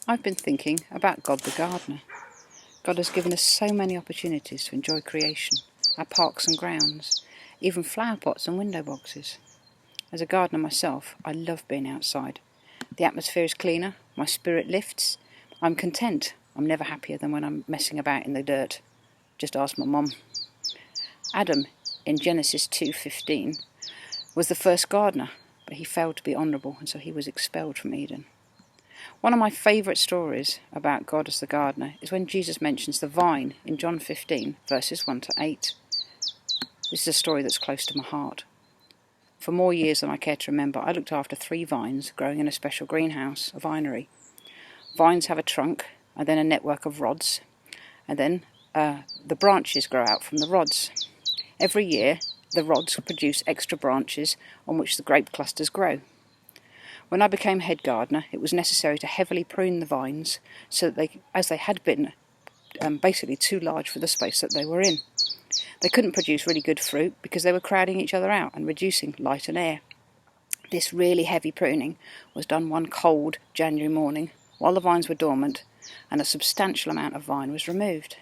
I've been thinking about God the gardener. God has given us so many opportunities to enjoy creation, our parks and grounds, even flower pots and window boxes. As a gardener myself, I love being outside. The atmosphere is cleaner, my spirit lifts, I'm content. I'm never happier than when I'm messing about in the dirt. Just ask my mum. Adam, in Genesis 2:15, was the first gardener, but he failed to be honourable, and so he was expelled from Eden. One of my favourite stories about God as the gardener is when Jesus mentions the vine in John 15, verses 1 to 8. This is a story that's close to my heart. For more years than I care to remember, I looked after 3 vines growing in a special greenhouse, a vinery. Vines have a trunk and then a network of rods, and then the branches grow out from the rods. Every year, the rods produce extra branches on which the grape clusters grow. When I became head gardener, it was necessary to heavily prune the vines so that as they had been basically too large for the space that they were in. They couldn't produce really good fruit because they were crowding each other out and reducing light and air. This really heavy pruning was done one cold January morning while the vines were dormant, and a substantial amount of vine was removed.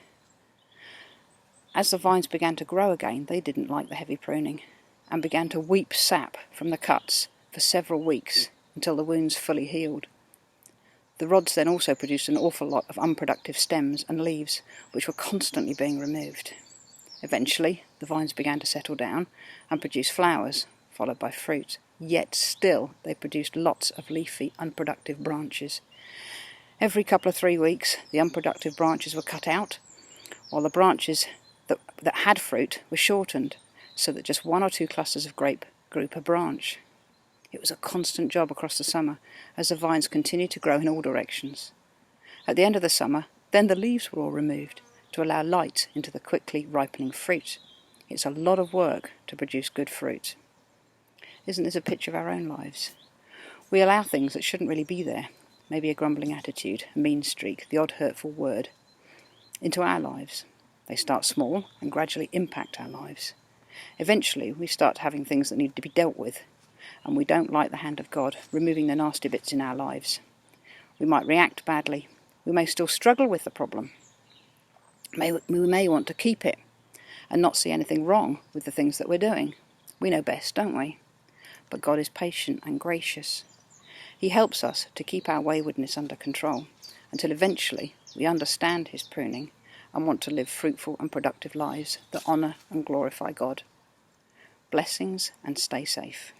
As the vines began to grow again, they didn't like the heavy pruning and began to weep sap from the cuts for several weeks until the wounds fully healed. The rods then also produced an awful lot of unproductive stems and leaves, which were constantly being removed. Eventually, the vines began to settle down and produce flowers, followed by fruit, yet still they produced lots of leafy, unproductive branches. Every couple of 3 weeks, the unproductive branches were cut out, while the branches that had fruit were shortened, so that just 1 or 2 clusters of grape grew per branch. It was a constant job across the summer, as the vines continued to grow in all directions. At the end of the summer, then the leaves were all removed to allow light into the quickly ripening fruit. It's a lot of work to produce good fruit. Isn't this a picture of our own lives? We allow things that shouldn't really be there, maybe a grumbling attitude, a mean streak, the odd hurtful word, into our lives. They start small and gradually impact our lives. Eventually, we start having things that need to be dealt with, and we don't like the hand of God removing the nasty bits in our lives. We might react badly. We may still struggle with the problem. We may want to keep it and not see anything wrong with the things that we're doing. We know best, don't we? But God is patient and gracious. He helps us to keep our waywardness under control until eventually we understand his pruning and want to live fruitful and productive lives that honour and glorify God. Blessings, and stay safe.